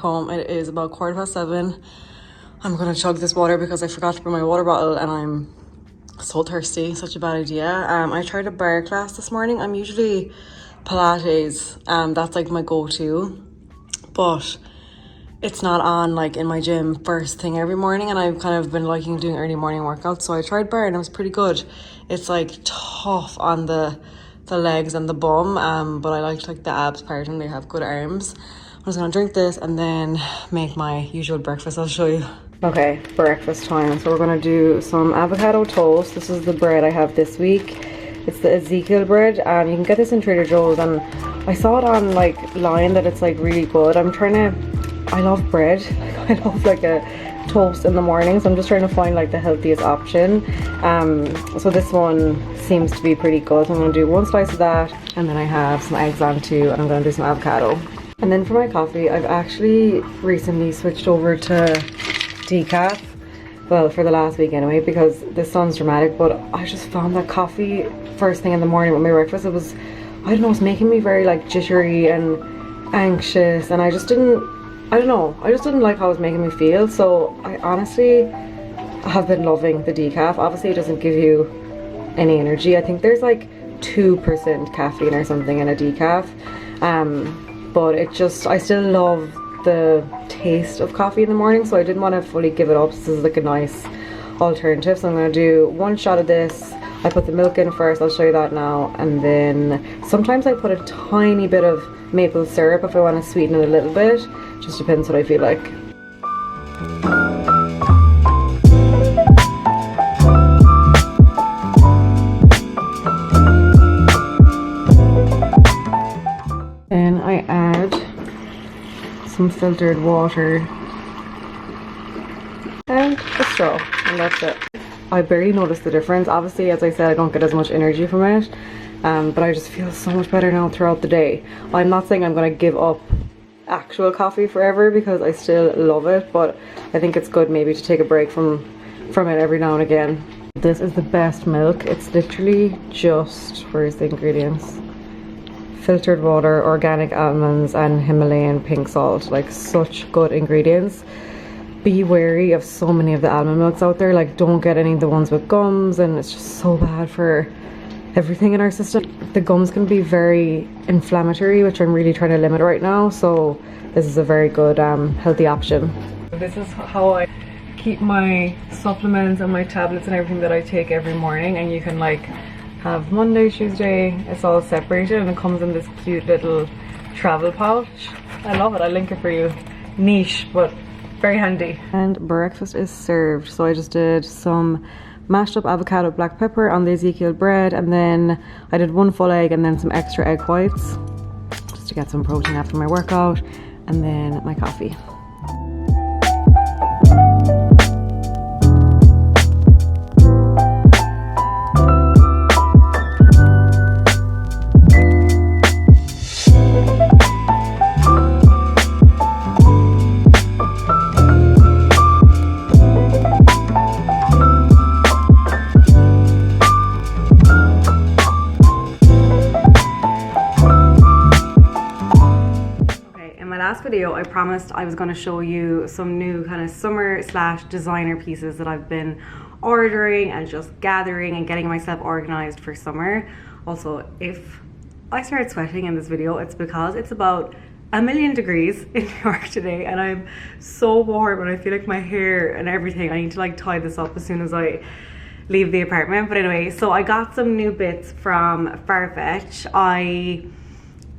home. It is about 7:15. I'm gonna chug this water because I forgot to bring my water bottle and I'm so thirsty. Such a bad idea. I tried a bar class this morning. I'm usually Pilates, that's like my go-to, but it's not on like in my gym first thing every morning, and I've kind of been liking doing early morning workouts, so I tried bar and it was pretty good. It's like tough on the legs and the bum, but I liked like the abs part and they have good arms. I'm just gonna drink this and then make my usual breakfast. I'll show you. Okay, breakfast time. So we're gonna do some avocado toast. This is the bread I have this week. It's the Ezekiel bread. You can get this in Trader Joe's, and I saw it on like line that it's like really good. I love bread. I love like a toast in the morning, so I'm just trying to find like the healthiest option. So this one seems to be pretty good. So I'm gonna do one slice of that, and then I have some eggs on too, and I'm gonna do some avocado. And then for my coffee, I've actually recently switched over to decaf. Well, for the last week anyway, because this sounds dramatic, but I just found that coffee first thing in the morning with my breakfast, it was, I don't know, it's making me very like jittery and anxious, and I just didn't like how it was making me feel. So I honestly have been loving the decaf. Obviously it doesn't give you any energy. I think there's like 2% caffeine or something in a decaf, but I still love the taste of coffee in the morning, so I didn't want to fully give it up. This is like a nice alternative, so I'm going to do one shot of this. I put the milk in first, I'll show you that now, and then sometimes I put a tiny bit of maple syrup if I want to sweeten it a little bit. Just depends what I feel like. Then I add some filtered water and a straw, and that's it. I barely noticed the difference. Obviously, as I said, I don't get as much energy from it, but I just feel so much better now throughout the day. I'm not saying I'm going to give up actual coffee forever because I still love it, but I think it's good maybe to take a break from it every now and again. This is the best milk. It's literally just, where's the ingredients? Filtered water, organic almonds, and Himalayan pink salt. Like, such good ingredients. Be wary of so many of the almond milks out there. Like, don't get any of the ones with gums, and it's just so bad for everything in our system. The gums can be very inflammatory, which I'm really trying to limit right now, so this is a very good healthy option. This is how I keep my supplements and my tablets and everything that I take every morning, and you can like have Monday, Tuesday, it's all separated, and it comes in this cute little travel pouch. I love it. I'll link it for you. Niche, but very handy. And breakfast is served. So I just did some mashed up avocado black pepper on the Ezekiel bread, and then I did one full egg and then some extra egg whites just to get some protein after my workout, and then my coffee. Video, I promised I was going to show you some new kind of summer / designer pieces that I've been ordering and just gathering and getting myself organized for summer. Also, if I started sweating in this video, it's because it's about 1,000,000 degrees in New York today, and I'm so warm, and I feel like my hair and everything, I need to like tie this up as soon as I leave the apartment. But anyway, so I got some new bits from Farfetch. I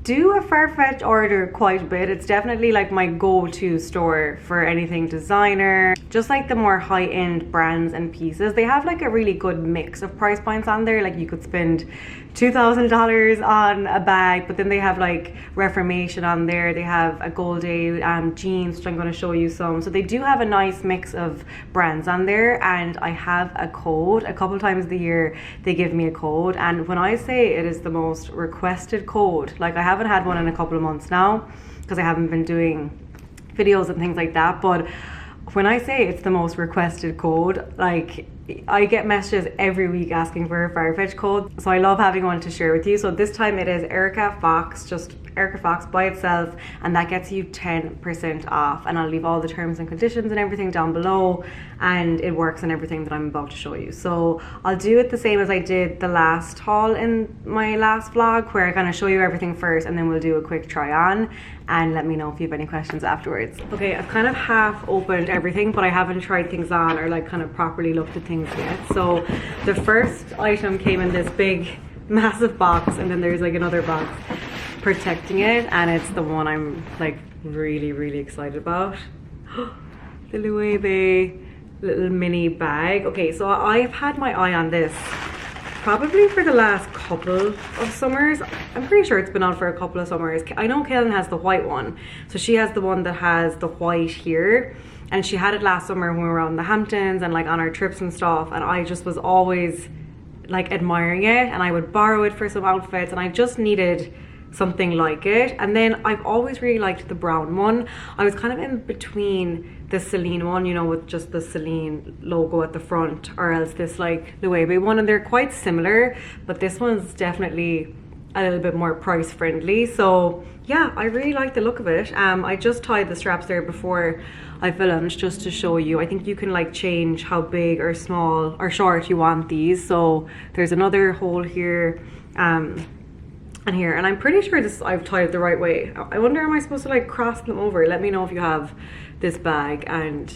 do a Farfetch order quite a bit. It's definitely like my go-to store for anything designer, just like the more high-end brands and pieces. They have like a really good mix of price points on there. Like, you could spend $2,000 on a bag, but then they have like Reformation on there. They have a Gold Day jeans, which I'm going to show you some. So they do have a nice mix of brands on there, and I have a code. A couple times a year they give me a code, and when I say it is the most requested code, like, I haven't had one in a couple of months now because I haven't been doing videos and things like that, but when I say it's the most requested code, like, I get messages every week asking for a Farfetch code, so I love having one to share with you. So this time it is Erika Fox, just Erika Fox by itself, and that gets you 10% off. And I'll leave all the terms and conditions and everything down below, and it works on everything that I'm about to show you. So I'll do it the same as I did the last haul in my last vlog, where I kind of show you everything first and then we'll do a quick try on, and let me know if you have any questions afterwards. Okay, I've kind of half opened everything, but I haven't tried things on or like kind of properly looked at things yet. So the first item came in this big massive box, and then there's like another box protecting it, and it's the one I'm like really excited about. The Loewe little mini bag. Okay, so I've had my eye on this probably for the last couple of summers. I'm pretty sure it's been on for a couple of summers. I know Kaylin has the white one, so she has the one that has the white here, and she had it last summer when we were on the Hamptons and like on our trips and stuff, and I just was always like admiring it, and I would borrow it for some outfits, and I just needed something like it. And then I've always really liked the brown one. I was kind of in between the Celine one, you know, with just the Celine logo at the front, or else this like Loewe one, and they're quite similar, but this one's definitely a little bit more price friendly. So yeah, I really like the look of it. I just tied the straps there before I filmed just to show you. I think you can like change how big or small or short you want these. So there's another hole here and here, and I'm pretty sure this I've tied it the right way. I wonder, am I supposed to like cross them over? Let me know if you have this bag and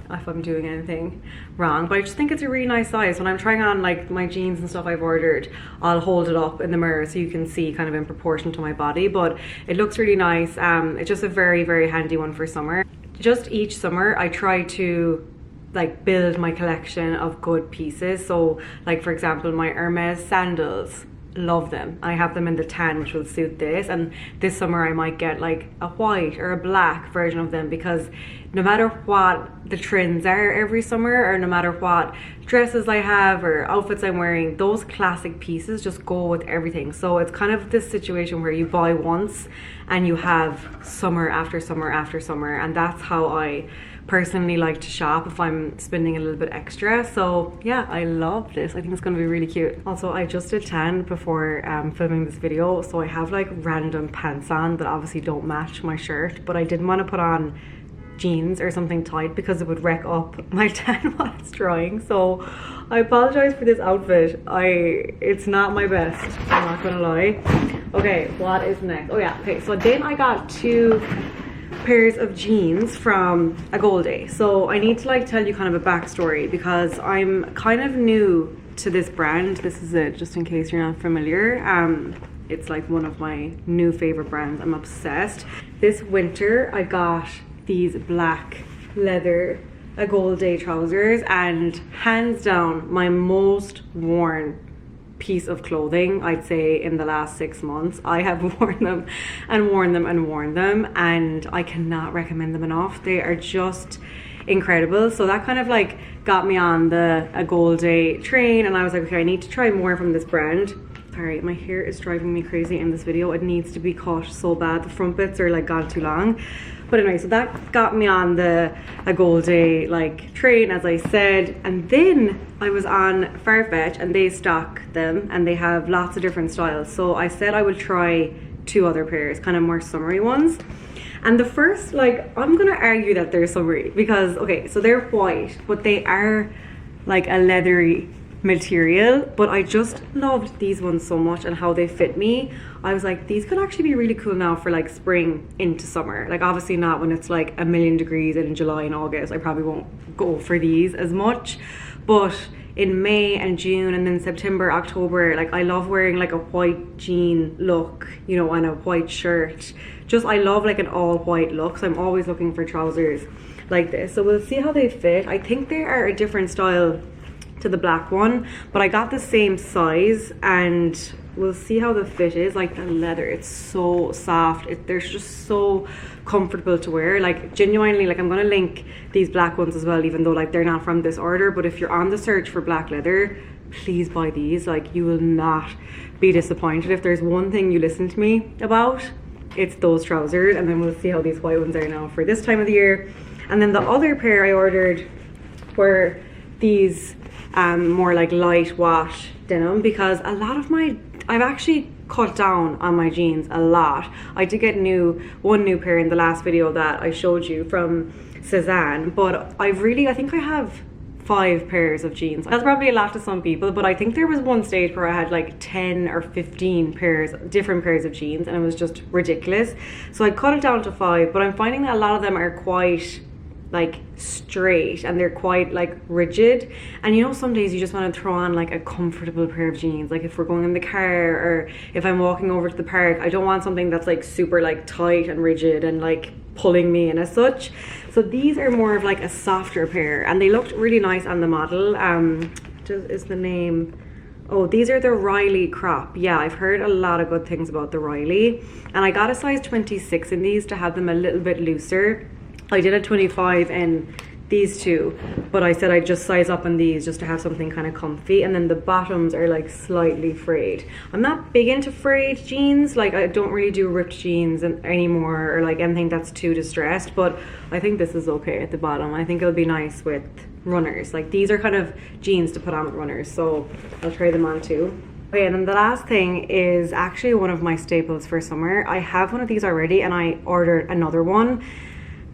if I'm doing anything wrong, but I just think it's a really nice size. When I'm trying on like my jeans and stuff I've ordered, I'll hold it up in the mirror so you can see kind of in proportion to my body, but it looks really nice. It's just a very handy one for summer. Just each summer I try to like build my collection of good pieces. So like for example, my Hermes sandals, love them. I have them in the tan, which will suit this, and this summer I might get like a white or a black version of them, because no matter what the trends are every summer, or no matter what dresses I have or outfits I'm wearing, those classic pieces just go with everything. So it's kind of this situation where you buy once and you have summer after summer after summer, and that's how I personally like to shop if I'm spending a little bit extra. So yeah, I love this. I think it's gonna be really cute. Also, I just did tan before filming this video, so I have like random pants on that obviously don't match my shirt, but I didn't want to put on jeans or something tight because it would wreck up my tan while it's drying. So I apologize for this outfit. It's not my best, I'm not gonna lie. Okay, what is next? Oh yeah, okay, so then I got two pairs of jeans from a Gold Day. So I need to like tell you kind of a backstory, because I'm kind of new to this brand. This is it, just in case you're not familiar. It's like one of my new favorite brands. I'm obsessed. This winter I got these black leather a Gold Day trousers, and hands down my most worn piece of clothing I'd say in the last 6 months. I have worn them and worn them and worn them, and I cannot recommend them enough. They are just incredible. So that kind of like got me on the a Gold Day train, and I was like, okay, I need to try more from this brand. Sorry, my hair is driving me crazy in this video. It needs to be cut so bad. The front bits are like gone too long. But anyway, so that got me on the a Gold Day like train, as I said. And then I was on Farfetch, and they stock them, and they have lots of different styles. So I said I would try 2 other pairs, kind of more summery ones. And the first, like, I'm gonna argue that they're summery because, okay, so they're white, but they are like a leathery material, but I just loved these ones so much and how they fit me. I was like, these could actually be really cool now for like spring into summer. Like obviously not when it's like a million degrees in July and August. I probably won't go for these as much, but in May and June and then September, October, like I love wearing like a white jean look, you know, and a white shirt. Just I love like an all white look, so I'm always looking for trousers like this. So we'll see how they fit. I think they are a different style to the black one, but I got the same size, and we'll see how the fit is. Like the leather, it's so soft, they're just so comfortable to wear. Like genuinely, like I'm gonna link these black ones as well, even though like they're not from this order. But if you're on the search for black leather, please buy these. Like you will not be disappointed. If there's one thing you listen to me about, it's those trousers. And then we'll see how these white ones are now for this time of the year. And then the other pair I ordered were these more like light wash denim, because a lot of I've actually cut down on my jeans a lot. I did get one new pair in the last video that I showed you from Cezanne, but I think I have 5 pairs of jeans. That's probably a lot to some people, but I think there was one stage where I had like 10 or 15 different pairs of jeans, and it was just ridiculous. So I cut it down to 5, but I'm finding that a lot of them are quite like straight and they're quite like rigid, and you know, some days you just want to throw on like a comfortable pair of jeans. Like if we're going in the car or if I'm walking over to the park, I don't want something that's like super like tight and rigid and like pulling me in as such. So these are more of like a softer pair, and they looked really nice on the model. Is the name, oh, these are the Riley crop. Yeah, I've heard a lot of good things about the Riley, and I got a size 26 in these to have them a little bit looser. I did a 25 in these two, but I said I'd just size up on these just to have something kind of comfy. And then the bottoms are like slightly frayed. I'm not big into frayed jeans. Like I don't really do ripped jeans anymore, or like anything that's too distressed, but I think this is okay at the bottom. I think it'll be nice with runners. Like these are kind of jeans to put on with runners, so I'll try them on too. Okay, and then the last thing is actually one of my staples for summer. I have one of these already and I ordered another one.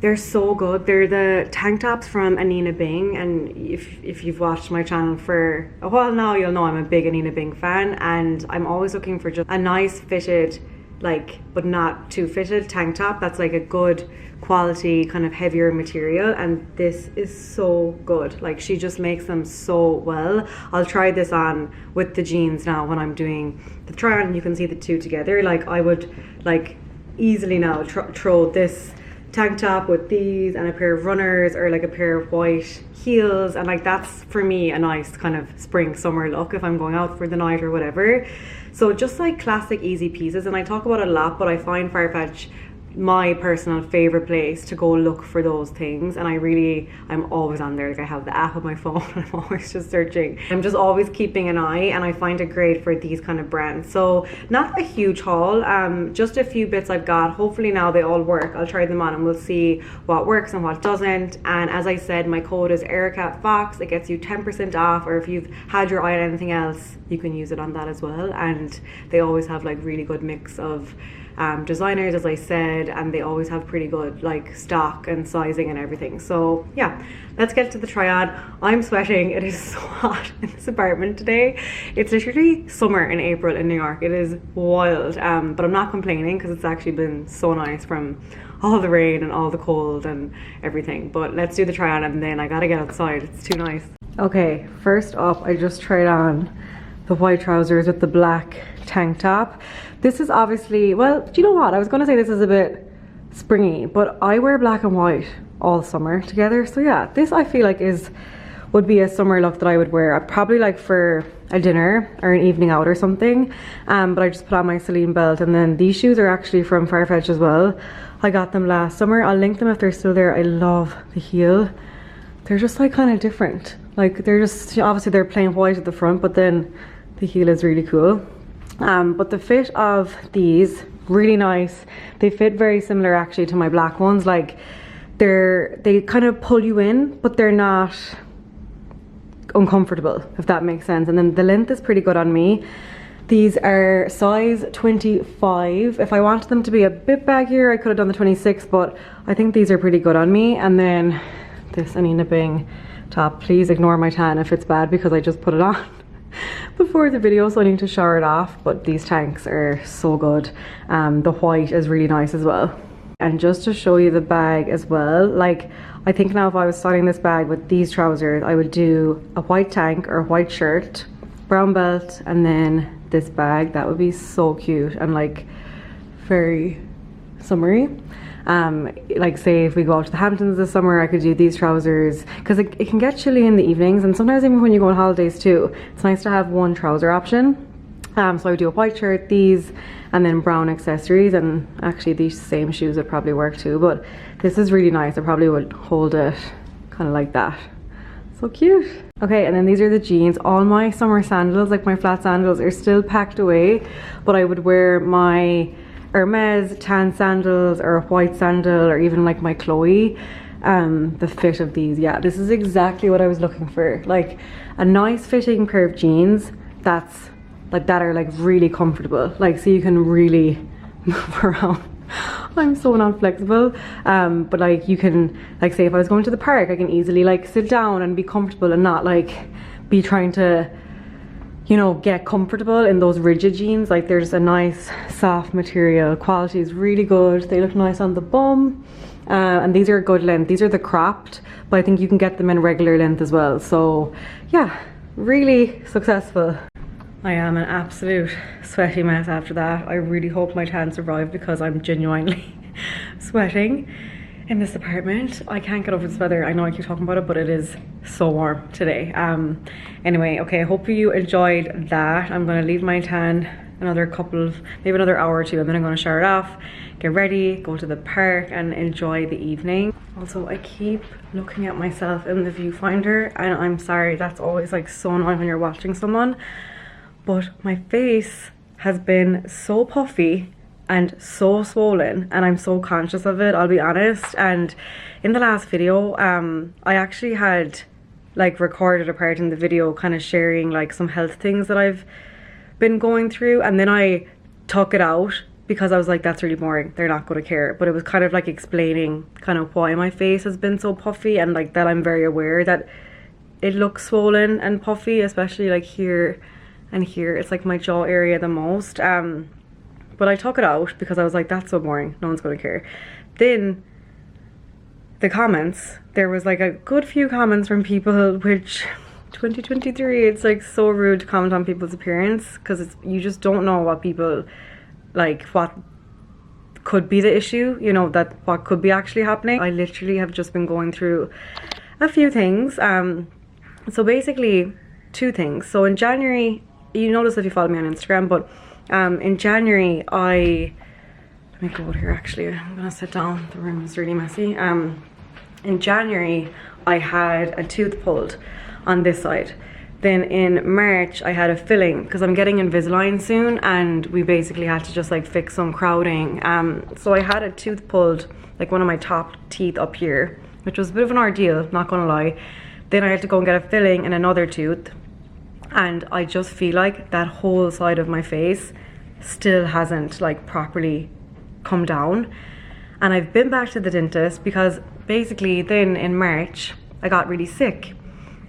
They're so good. They're the tank tops from Anina Bing, and if you've watched my channel for a while now, you'll know I'm a big Anina Bing fan, and I'm always looking for just a nice fitted, like, but not too fitted tank top that's like a good quality kind of heavier material, and this is so good. Like she just makes them so well. I'll try this on with the jeans now when I'm doing the try on, and you can see the two together. Like I would like easily now throw this tank top with these and a pair of runners, or like a pair of white heels, and like that's for me a nice kind of spring summer look if I'm going out for the night or whatever. So just like classic easy pieces, and I talk about it a lot, but I find Farfetch my personal favorite place to go look for those things, and I'm always on there. Like I have the app on my phone and I'm always just searching. I'm just always keeping an eye, and I find it great for these kind of brands. So not a huge haul, just a few bits I've got. Hopefully now they all work. I'll try them on and we'll see what works and what doesn't. And as I said, my code is Erika Fox. It gets you 10% off, or if you've had your eye on anything else, you can use it on that as well. And they always have like really good mix of designers, as I said, and they always have pretty good like stock and sizing and everything. So yeah, let's get to the try on. I'm sweating. It is so hot in this apartment today. It's literally summer in April in New York. It is wild, but I'm not complaining because it's actually been so nice from all the rain and all the cold and everything. But let's do the try on, and then I gotta get outside. It's too nice. Okay, first up, I just tried on the white trousers with the black tank top. This is obviously, well, do you know what? I was gonna say this is a bit springy, but I wear black and white all summer together. So yeah, this I feel like would be a summer look that I would wear. Probably like for a dinner or an evening out or something. But I just put on my Celine belt, and then these shoes are actually from Farfetch as well. I got them last summer. I'll link them if they're still there. I love the heel. They're just like kind of different. Like they're just, obviously they're plain white at the front, but then the heel is really cool. But the fit of these, really nice. They fit very similar actually to my black ones. Like they kind of pull you in, but they're not uncomfortable, if that makes sense. And then the length is pretty good on me. These are size 25. If I wanted them to be a bit baggier, I could have done the 26, but I think these are pretty good on me. And then this Anina Bing top. Please ignore my tan if it's bad, because I just put it on before the video, so I need to shower it off. But these tanks are so good. The white is really nice as well. And just to show you the bag as well, like I think now if I was styling this bag with these trousers, I would do a white tank or a white shirt, brown belt, and then this bag. That would be so cute and like very summery. Like say if we go out to the Hamptons this summer, I could do these trousers, because it can get chilly in the evenings, and sometimes even when you go on holidays too, it's nice to have one trouser option. So I would do a white shirt, these, and then brown accessories. And actually these same shoes would probably work too, but this is really nice. I probably would hold it kind of like that. So cute. Okay, and then these are the jeans. All my summer sandals, like my flat sandals, are still packed away, but I would wear my Hermes tan sandals or a white sandal, or even like my Chloe the fit of these. Yeah, this is exactly what I was looking for. Like a nice fitting pair of jeans that's like that are like really comfortable, like so you can really move around. I'm so not flexible, but like you can, like say if I was going to the park, I can easily like sit down and be comfortable and not like be trying to, you know, get comfortable in those rigid jeans. Like there's a nice soft material, quality is really good, they look nice on the bum, and these are a good length. These are the cropped, but I think you can get them in regular length as well. So yeah, really successful. I am an absolute sweaty mess after that. I really hope my tan survived because I'm genuinely sweating in this apartment. I can't get over this weather. I know I keep talking about it, but it is so warm today. Anyway, okay, I hope you enjoyed that. I'm gonna leave my tan another maybe another hour or two, and then I'm gonna shower it off, get ready, go to the park and enjoy the evening. Also, I keep looking at myself in the viewfinder, and I'm sorry, that's always like so annoying when you're watching someone. But my face has been so puffy and so swollen, and I'm so conscious of it, I'll be honest. And in the last video, I actually had like recorded a part in the video kind of sharing like some health things that I've been going through, and then I took it out because I was like, that's really boring, they're not going to care. But it was kind of like explaining kind of why my face has been so puffy, and like that I'm very aware that it looks swollen and puffy, especially like here and here. It's like my jaw area the most. But I took it out because I was like, that's so boring, no one's gonna care. Then the comments, there was like a good few comments from people, which 2023, it's like so rude to comment on people's appearance, because you just don't know what people like, what could be the issue, you know, that what could be actually happening. I literally have just been going through a few things. So basically two things. So in January, you notice if you follow me on Instagram, but in January let me go out here, actually I'm gonna sit down, the room is really messy. In January I had a tooth pulled on this side. Then in March I had a filling because I'm getting Invisalign soon, and we basically had to just like fix some crowding. So I had a tooth pulled, like one of my top teeth up here, which was a bit of an ordeal, not gonna lie. Then I had to go and get a filling in another tooth, and I just feel like that whole side of my face still hasn't like properly come down. And I've been back to the dentist because basically then in March I got really sick,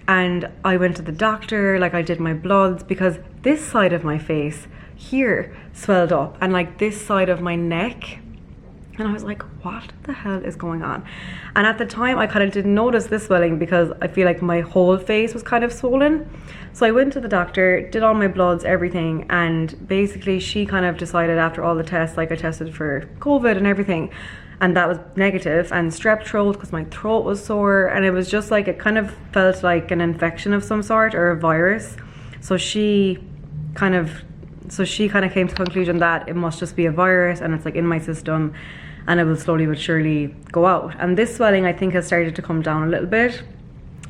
and I went to the doctor, like I did my bloods, because this side of my face here swelled up, and like this side of my neck, and I was like, what the hell is going on? And at the time I kind of didn't notice this swelling because I feel like my whole face was kind of swollen. So I went to the doctor, did all my bloods, everything, and basically she kind of decided after all the tests, like I tested for COVID and everything, and that was negative, and strep throat because my throat was sore, and it was just like, it kind of felt like an infection of some sort or a virus. So she kind of came to the conclusion that it must just be a virus, and it's like in my system, and it will slowly but surely go out. And this swelling I think has started to come down a little bit.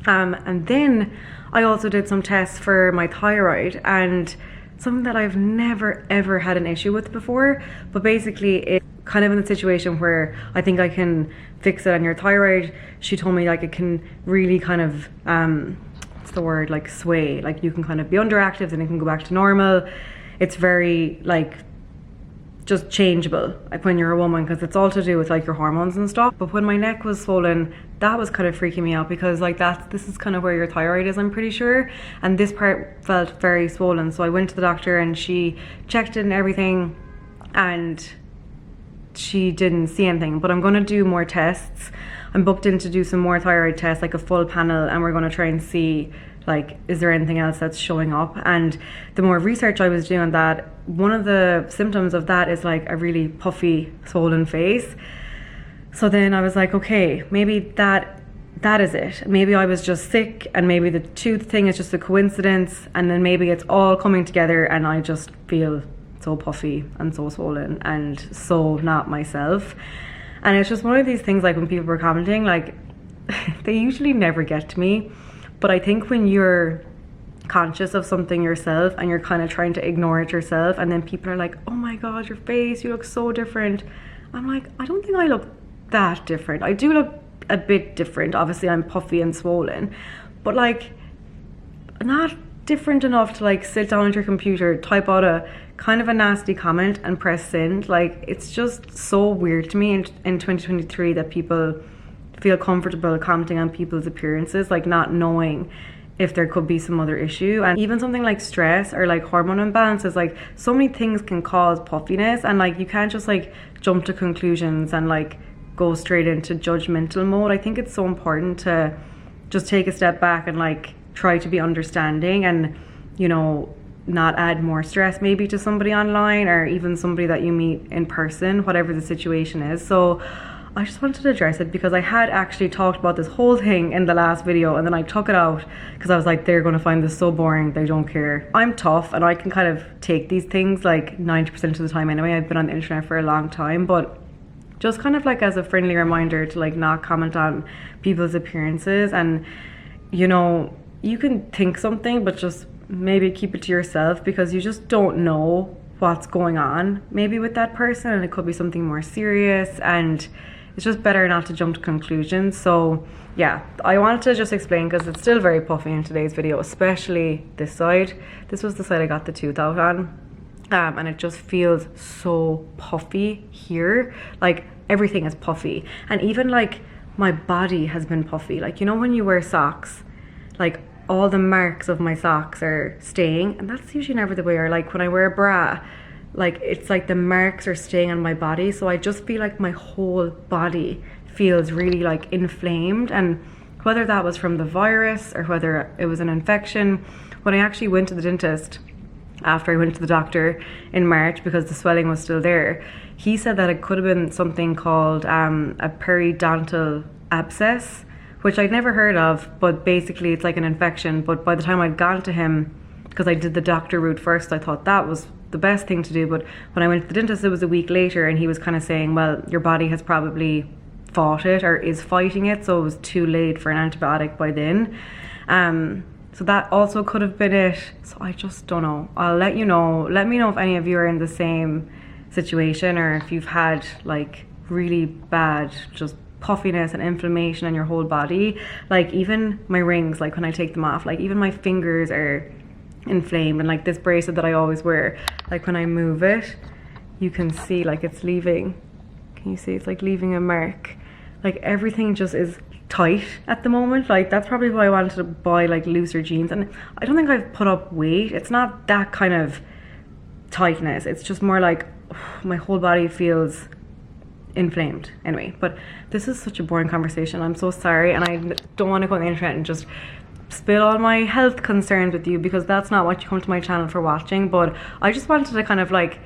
And then I also did some tests for my thyroid, and something that I've never ever had an issue with before, but basically it's kind of in the situation where I think I can fix it on your thyroid. She told me like it can really kind of what's the word, like sway, like you can kind of be underactive then it can go back to normal. It's very like just changeable, like when you're a woman, because it's all to do with like your hormones and stuff. But when my neck was swollen, that was kind of freaking me out, because like this is kind of where your thyroid is, I'm pretty sure, and this part felt very swollen. So I went to the doctor and she checked it and everything, and she didn't see anything. But I'm going to do more tests. I'm booked in to do some more thyroid tests, like a full panel, and we're going to try and see like, is there anything else that's showing up? And the more research I was doing on that, one of the symptoms of that is like a really puffy, swollen face. So then I was like, okay, maybe that is it. Maybe I was just sick, and maybe the tooth thing is just a coincidence, and then maybe it's all coming together and I just feel so puffy and so swollen and so not myself. And it's just one of these things, like when people were commenting, like they usually never get to me. But I think when you're conscious of something yourself and you're kind of trying to ignore it yourself, and then people are like, oh my god, your face, you look so different. I'm like, I don't think I look that different. I do look a bit different. Obviously I'm puffy and swollen, but like not different enough to like sit down at your computer, type out a kind of a nasty comment and press send. Like, it's just so weird to me in 2023 that people feel comfortable commenting on people's appearances, like not knowing if there could be some other issue. And even something like stress or like hormone imbalances, like so many things can cause puffiness, and like you can't just like jump to conclusions and like go straight into judgmental mode. I think it's so important to just take a step back and like try to be understanding, and you know, not add more stress maybe to somebody online or even somebody that you meet in person, whatever the situation is. So I just wanted to address it because I had actually talked about this whole thing in the last video, and then I took it out because I was like, they're going to find this so boring, they don't care. I'm tough and I can kind of take these things like 90% of the time anyway. I've been on the internet for a long time, but just kind of like as a friendly reminder to like not comment on people's appearances. And you know, you can think something, but just maybe keep it to yourself, because you just don't know what's going on maybe with that person, and it could be something more serious, and it's just better not to jump to conclusions. So yeah, I wanted to just explain because it's still very puffy in today's video, especially this side. This was the side I got the tooth out on, and it just feels so puffy here. Like everything is puffy, and even like my body has been puffy. Like, you know, when you wear socks, like all the marks of my socks are staying, and that's usually never the way. Or like when I wear a bra, like it's like the marks are staying on my body, so I just feel like my whole body feels really like inflamed. And whether that was from the virus or whether it was an infection, when I actually went to the dentist after I went to the doctor in March because the swelling was still there, he said that it could have been something called a periodontal abscess, which I'd never heard of, but basically it's like an infection. But by the time I'd gone to him, because I did the doctor route first, I thought that was the best thing to do. But when I went to the dentist, it was a week later, and he was kind of saying, well, your body has probably fought it or is fighting it, so it was too late for an antibiotic by then. So that also could have been it. So I just don't know. I'll let you know. Let me know if any of you are in the same situation, or if you've had like really bad just puffiness and inflammation in your whole body. Like even my rings, like when I take them off, like even my fingers are inflamed. And like this bracelet that I always wear, like when I move it, you can see like it's leaving. Can you see? It's like leaving a mark. Like everything just is tight at the moment. Like that's probably why I wanted to buy like looser jeans. And I don't think I've put up weight. It's not that kind of tightness. It's just more like my whole body feels inflamed. Anyway, but this is such a boring conversation. I'm so sorry, and I don't want to go on the internet and just spill all my health concerns with you, because that's not what you come to my channel for watching. But I just wanted to kind of like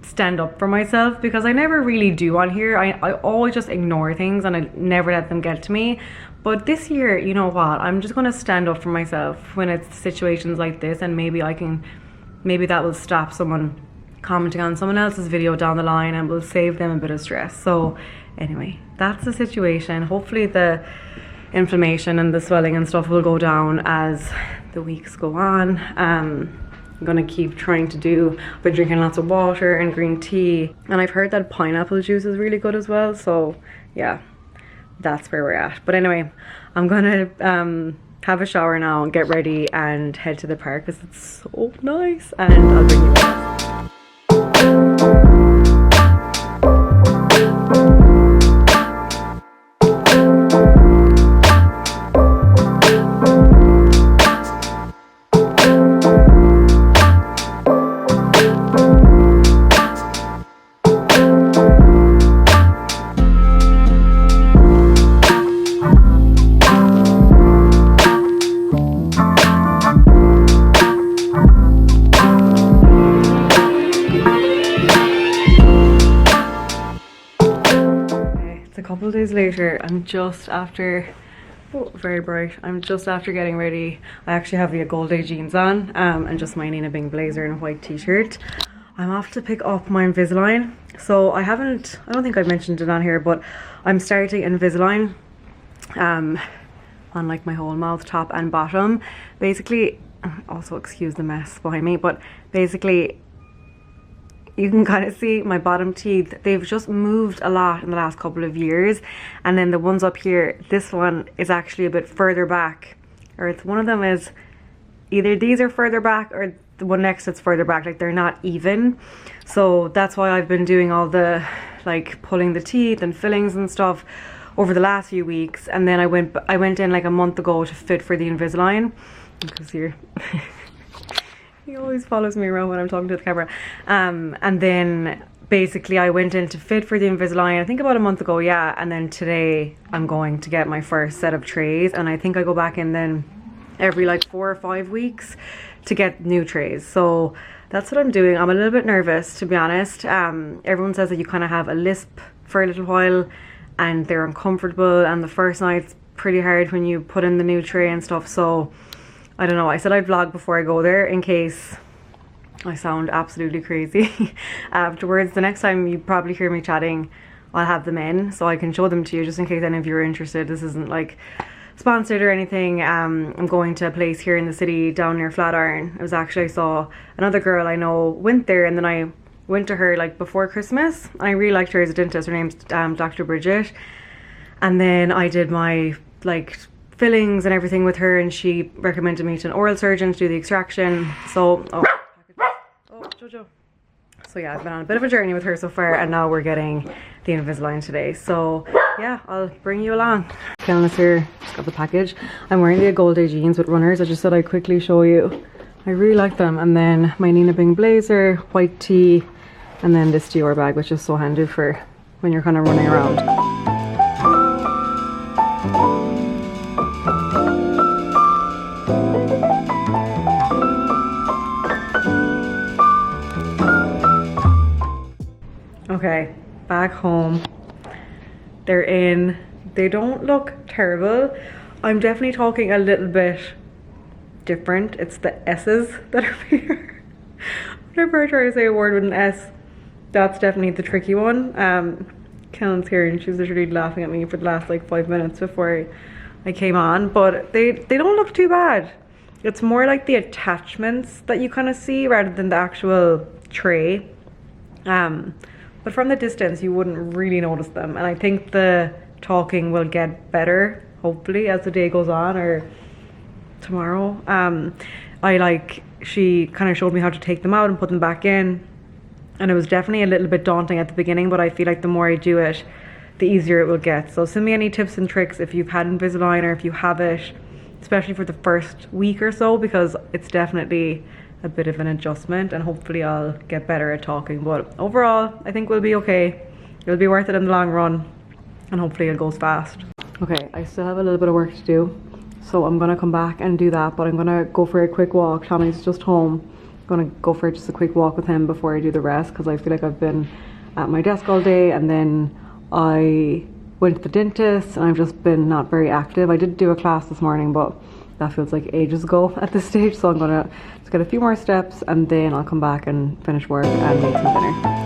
stand up for myself, because I never really do on here. I always just ignore things and I never let them get to me. But this year, you know what, I'm just going to stand up for myself when it's situations like this, and maybe that will stop someone commenting on someone else's video down the line and will save them a bit of stress. So anyway, that's the situation. Hopefully the inflammation and the swelling and stuff will go down as the weeks go on. I'm gonna keep trying to do, I've been drinking lots of water and green tea, and I've heard that pineapple juice is really good as well. So yeah, that's where we're at. But anyway, I'm gonna have a shower now and get ready and head to the park because it's so nice, and I'll bring you back. Days later, I'm just after, oh, very bright, I'm just after getting ready. I actually have the Gold Day jeans on and just my Nina Bing blazer and a white t-shirt. I'm off to pick up my Invisalign. So I don't think I've mentioned it on here, but I'm starting Invisalign on like my whole mouth, top and bottom. Basically, also excuse the mess behind me, but basically you can kind of see my bottom teeth. They've just moved a lot in the last couple of years. And then the ones up here, this one is actually a bit further back. Or it's one of them is either these are further back or the one next it's further back. Like they're not even. So that's why I've been doing all the like pulling the teeth and fillings and stuff over the last few weeks. And then I went in like a month ago to fit for the Invisalign. Because here he always follows me around when I'm talking to the camera. And then basically I went in to fit for the Invisalign, I think about a month ago, yeah. And then today I'm going to get my first set of trays, and I think I go back in then every like 4 or 5 weeks to get new trays. So that's what I'm doing. I'm a little bit nervous, to be honest. Everyone says that you kind of have a lisp for a little while and they're uncomfortable, and the first night's pretty hard when you put in the new tray and stuff. So I don't know, I said I'd vlog before I go there in case I sound absolutely crazy. Afterwards, the next time you probably hear me chatting, I'll have them in so I can show them to you, just in case any of you are interested. This isn't like sponsored or anything. I'm going to a place here in the city down near Flatiron. It was actually, I saw another girl I know went there, and then I went to her like before Christmas. I really liked her as a dentist. Her name's Dr. Bridget. And then I did my like fillings and everything with her, and she recommended me to an oral surgeon to do the extraction. So Jojo. So yeah, I've been on a bit of a journey with her so far, and now we're getting the Invisalign today. So yeah, I'll bring you along. Killing us here, just got the package. I'm wearing the Gold Day jeans with runners. I just said I'd quickly show you. I really like them. And then my Nina Bing blazer, white tee, and then this Dior bag, which is so handy for when you're kind of running around. Okay, back home. They're in. They don't look terrible. I'm definitely talking a little bit different. It's the S's that are here. Whenever I try to say a word with an S, that's definitely the tricky one. Kellen's here and she's literally laughing at me for the last like 5 minutes before I came on. But they don't look too bad. It's more like the attachments that you kind of see rather than the actual tray. But from the distance, you wouldn't really notice them. And I think the talking will get better, hopefully, as the day goes on, or tomorrow. She kind of showed me how to take them out and put them back in. And it was definitely a little bit daunting at the beginning, but I feel like the more I do it, the easier it will get. So send me any tips and tricks if you've had Invisalign or if you have it, especially for the first week or so, because it's definitely a bit of an adjustment, and hopefully I'll get better at talking. But overall, I think we'll be okay. It'll be worth it in the long run, and hopefully it goes fast. Okay, I still have a little bit of work to do, so I'm gonna come back and do that, but I'm gonna go for a quick walk. Tommy's just home. I'm gonna go for just a quick walk with him before I do the rest, because I feel like I've been at my desk all day, and then I went to the dentist and I've just been not very active. I did do a class this morning, but that feels like ages ago at this stage, so I'm gonna just get a few more steps and then I'll come back and finish work and make some dinner.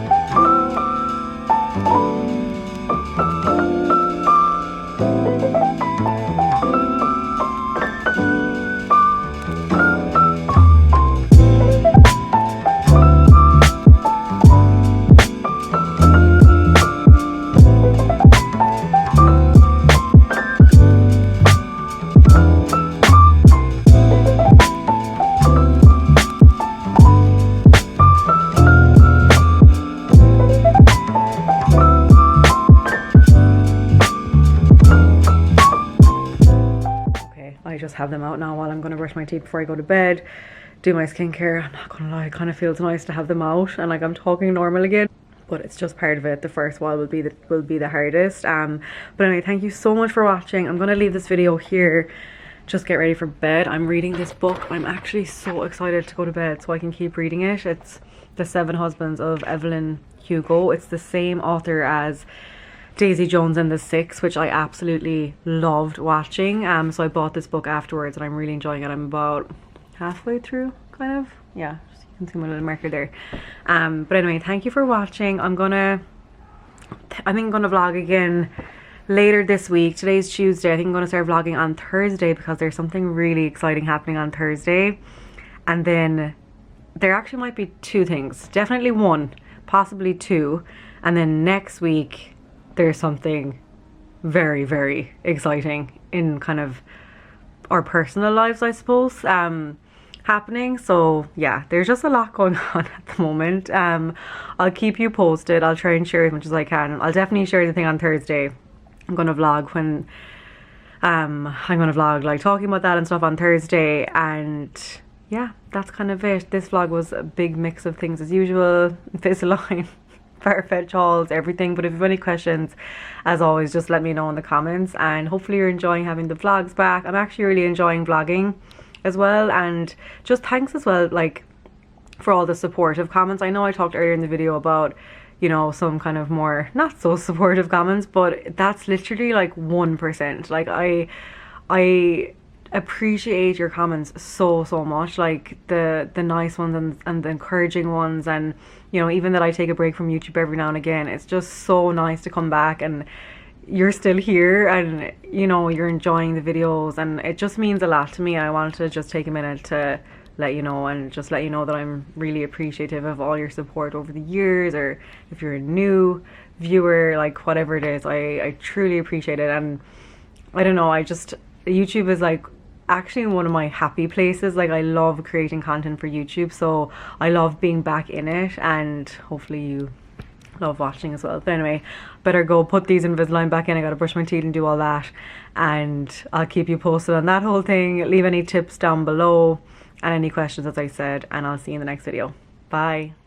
Have them out now while I'm going to brush my teeth before I go to bed, do my skincare. I'm not gonna lie, it kind of feels nice to have them out and like I'm talking normal again, but it's just part of it. The first while will be the hardest. But anyway, thank you so much for watching. I'm going to leave this video here. Just get ready for bed. I'm reading this book. I'm actually so excited to go to bed so I can keep reading it. It's The 7 Husbands of Evelyn Hugo. It's the same author as Daisy Jones and the Six, which I absolutely loved watching. So I bought this book afterwards and I'm really enjoying it. I'm about halfway through, kind of. Yeah, you can see my little marker there. But anyway, thank you for watching. I think I'm gonna vlog again later this week. Today's Tuesday. I think I'm gonna start vlogging on Thursday because there's something really exciting happening on Thursday. And then there actually might be 2 things. Definitely one, possibly 2, and then next week there's something very, very exciting in kind of our personal lives, I suppose, happening. So yeah, there's just a lot going on at the moment. I'll keep you posted. I'll try and share as much as I can. I'll definitely share the thing on Thursday. I'm gonna vlog when I'm gonna vlog like talking about that and stuff on Thursday. And yeah, that's kind of it. This vlog was a big mix of things as usual. Invisalign, FARFETCH hauls, everything. But if you have any questions, as always, just let me know in the comments. And hopefully you're enjoying having the vlogs back. I'm actually really enjoying vlogging as well. And just thanks as well, like, for all the supportive comments. I know I talked earlier in the video about, you know, some kind of more not so supportive comments, but that's literally like 1%. Like, I appreciate your comments so much, like the nice ones and the encouraging ones, and you know, even that I take a break from YouTube every now and again, it's just so nice to come back and you're still here and you know you're enjoying the videos, and it just means a lot to me. I wanted to just take a minute to let you know, and just let you know that I'm really appreciative of all your support over the years, or if you're a new viewer, like whatever it is, I truly appreciate it. And I don't know, YouTube is like actually one of my happy places. Like, I love creating content for YouTube, so I love being back in it, and hopefully you love watching as well. But anyway, better go put these Invisalign back in. I gotta brush my teeth and do all that, and I'll keep you posted on that whole thing. Leave any tips down below and any questions, as I said, and I'll see you in the next video. Bye.